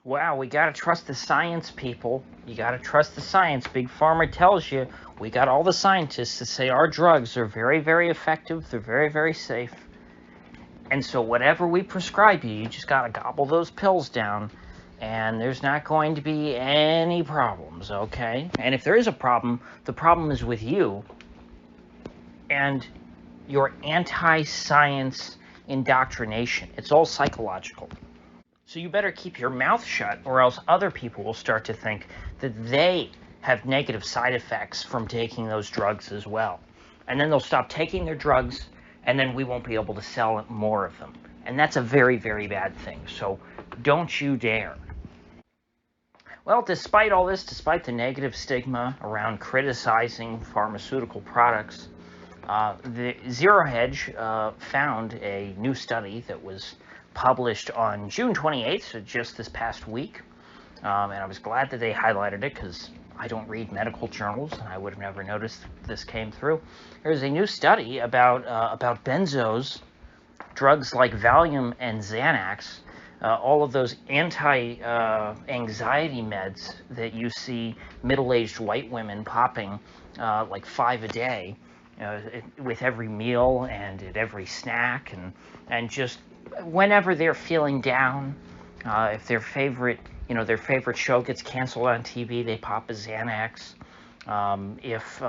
Wow, we gotta trust the science, people. You gotta trust the science. Big Pharma tells you we got all the scientists to say our drugs are very, very effective. They're very, very safe. And so whatever we prescribe you, you just gotta gobble those pills down, and there's not going to be any problems, okay? And if there is a problem, the problem is with you and your anti-science indoctrination. It's all psychological. So you better keep your mouth shut, or else other people will start to think that they have negative side effects from taking those drugs as well. And then they'll stop taking their drugs, and then we won't be able to sell more of them. And that's a very, very bad thing. So don't you dare. Well, despite all this, despite the negative stigma around criticizing pharmaceutical products, the Zero Hedge found a new study that was published on June 28th, so just this past week. And I was glad that they highlighted it because I don't read medical journals and I would have never noticed this came through. There's a new study about benzos, drugs like Valium and Xanax, all of those anti-anxiety meds that you see middle-aged white women popping like 5 a day with every meal and at every snack, and just whenever they're feeling down, if their favorite show gets canceled on TV, they pop a Xanax. If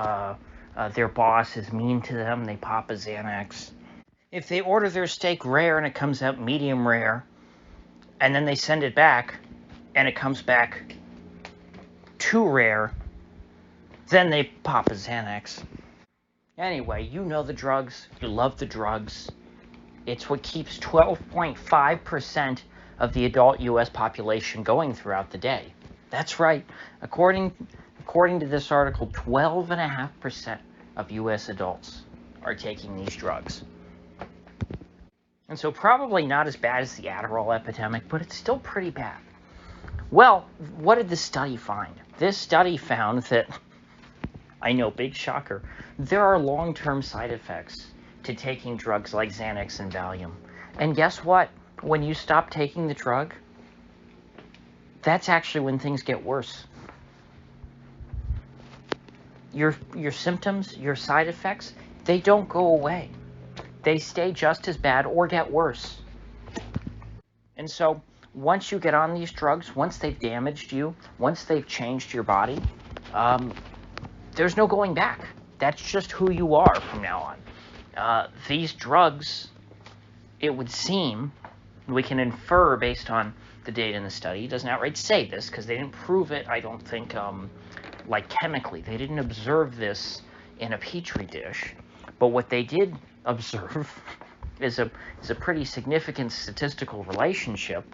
their boss is mean to them, they pop a Xanax. If they order their steak rare and it comes out medium rare, and then they send it back and it comes back too rare, then they pop a Xanax. Anyway, you know the drugs, you love the drugs. It's what keeps 12.5% of the adult U.S. population going throughout the day. That's right. According to this article, 12.5% of U.S. adults are taking these drugs. And so probably not as bad as the Adderall epidemic, but it's still pretty bad. Well, what did this study find? This study found that, I know, big shocker, there are long-term side effects to taking drugs like Xanax and Valium. And guess what? When you stop taking the drug, that's actually when things get worse. Your symptoms, your side effects, they don't go away. They stay just as bad or get worse. And so once you get on these drugs, once they've damaged you, once they've changed your body, there's no going back. That's just who you are from now on. These drugs, it would seem, we can infer based on the data in the study, it doesn't outright say this because they didn't prove it, I don't think, like chemically. They didn't observe this in a petri dish. But what they did observe is a pretty significant statistical relationship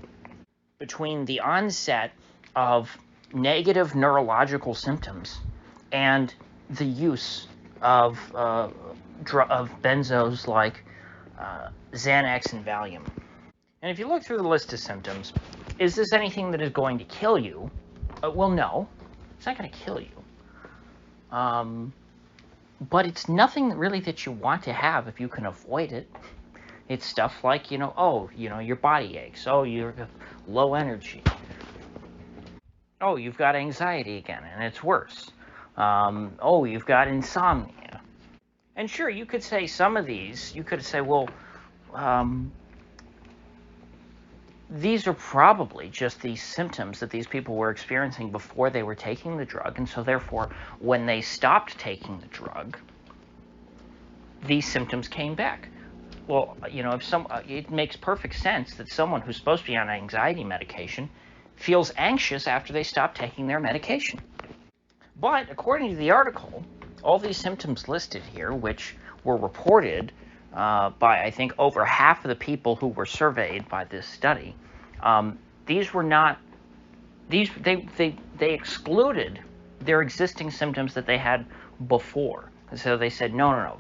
between the onset of negative neurological symptoms and the use of benzos like Xanax and Valium. And if you look through the list of symptoms, is this anything that is going to kill you? Well, no, it's not going to kill you. But it's nothing really that you want to have if you can avoid it. It's stuff like, your body aches. Oh, you're low energy. Oh, you've got anxiety again, and it's worse. Oh, you've got insomnia. And sure, you could say some of these, you could say, well, these are probably just these symptoms that these people were experiencing before they were taking the drug, and so therefore, when they stopped taking the drug, these symptoms came back. Well, it makes perfect sense that someone who's supposed to be on anxiety medication feels anxious after they stop taking their medication. But according to the article, all these symptoms listed here, which were reported by, I think, over half of the people who were surveyed by this study, these were not, they excluded their existing symptoms that they had before. And so they said, no,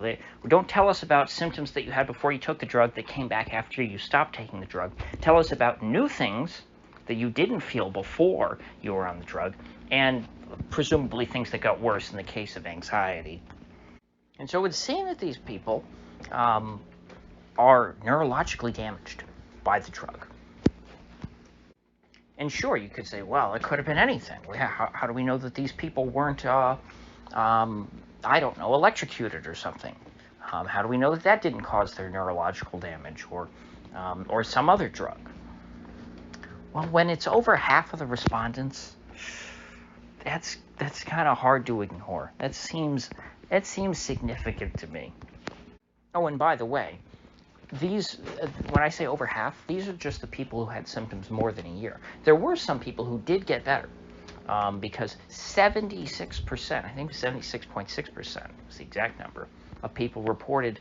don't tell us about symptoms that you had before you took the drug that came back after you stopped taking the drug. Tell us about new things that you didn't feel before you were on the drug, and presumably things that got worse in the case of anxiety. And so it would seem that these people are neurologically damaged by the drug. And sure, you could say, well, it could have been anything. How do we know that these people weren't, I don't know, electrocuted or something? How do we know that that didn't cause their neurological damage, or some other drug? Well, when it's over half of the respondents, that's kind of hard to ignore. That seems significant to me. Oh, and by the way, these, when I say over half, these are just the people who had symptoms more than a year. There were some people who did get better, because 76%, I think 76.6% is the exact number, of people reported,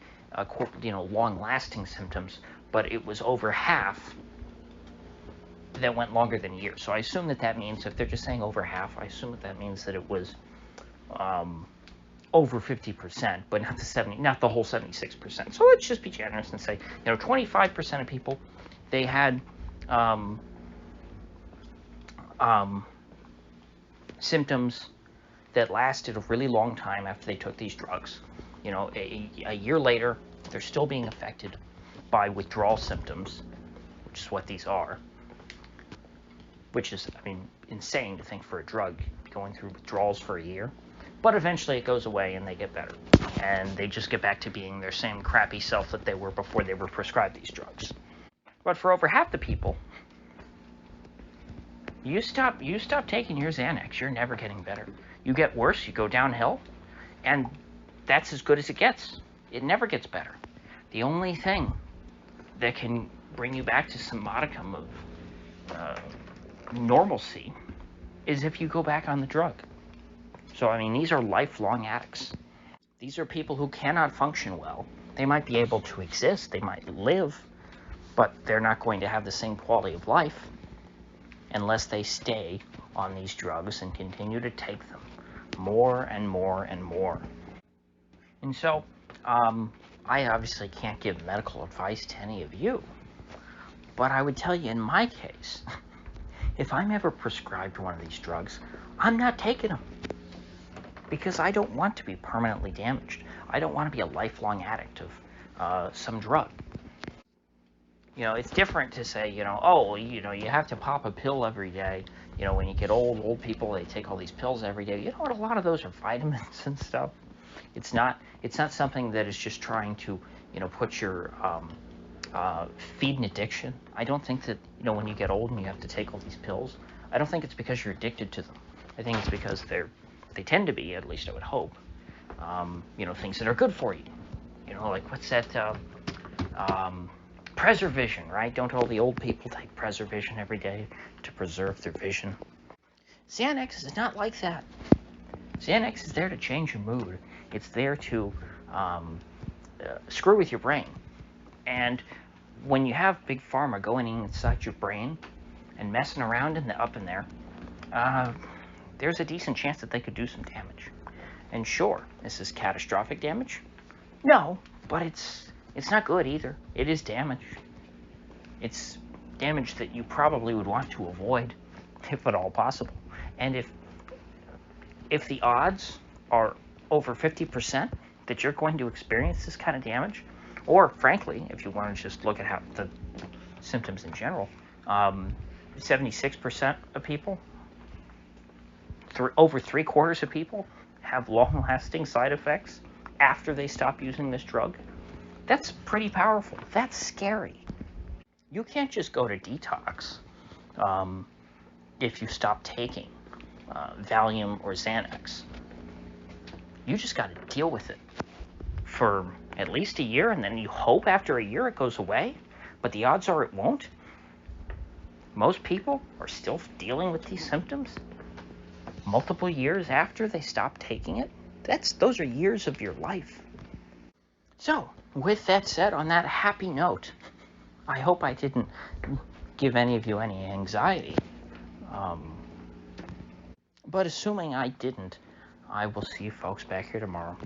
long-lasting symptoms, but it was over half that went longer than a year. So I assume that means, if they're just saying over half, I assume that means that it was over 50%, but not the whole 76%. So let's just be generous and say, 25% of people, they had symptoms that lasted a really long time after they took these drugs. A year later, they're still being affected by withdrawal symptoms, which is what these are. Which is, insane to think for a drug going through withdrawals for a year. But eventually it goes away and they get better. And they just get back to being their same crappy self that they were before they were prescribed these drugs. But for over half the people, you stop taking your Xanax, you're never getting better. You get worse, you go downhill, and that's as good as it gets. It never gets better. The only thing that can bring you back to some modicum of normalcy is if you go back on the drug. So, these are lifelong addicts. These are people who cannot function well. They might be able to exist, they might live, but they're not going to have the same quality of life unless they stay on these drugs and continue to take them more and more and more. And so, I obviously can't give medical advice to any of you, but I would tell you, in my case, if I'm ever prescribed one of these drugs, I'm not taking them, because I don't want to be permanently damaged. I don't want to be a lifelong addict of some drug. It's different to say, you have to pop a pill every day. When you get old people, they take all these pills every day. You know what? A lot of those are vitamins and stuff. It's not something that is just trying to, put your feed an addiction. I don't think that, when you get old and you have to take all these pills, I don't think it's because you're addicted to them. I think it's because they tend to be, at least I would hope, things that are good for you. Like, what's that, Preservision, right? Don't all the old people take Preservision every day to preserve their vision? Xanax is not like that. Xanax is there to change your mood. It's there to screw with your brain. And when you have big pharma going inside your brain and messing around up in there, there's a decent chance that they could do some damage. And sure, this is catastrophic damage? No, but it's not good either. It is damage. It's damage that you probably would want to avoid, if at all possible. And if the odds are over 50% that you're going to experience this kind of damage, or frankly, if you want to just look at how the symptoms in general, 76% of people, over 3/4 of people have long-lasting side effects after they stop using this drug. That's pretty powerful. That's scary. You can't just go to detox if you stop taking Valium or Xanax. You just got to deal with it for at least a year, and then you hope after a year it goes away, but the odds are it won't. Most people are still dealing with these symptoms multiple years after they stop taking it. Those are years of your life. So, with that said, on that happy note, I hope I didn't give any of you any anxiety. But assuming I didn't, I will see you folks back here tomorrow.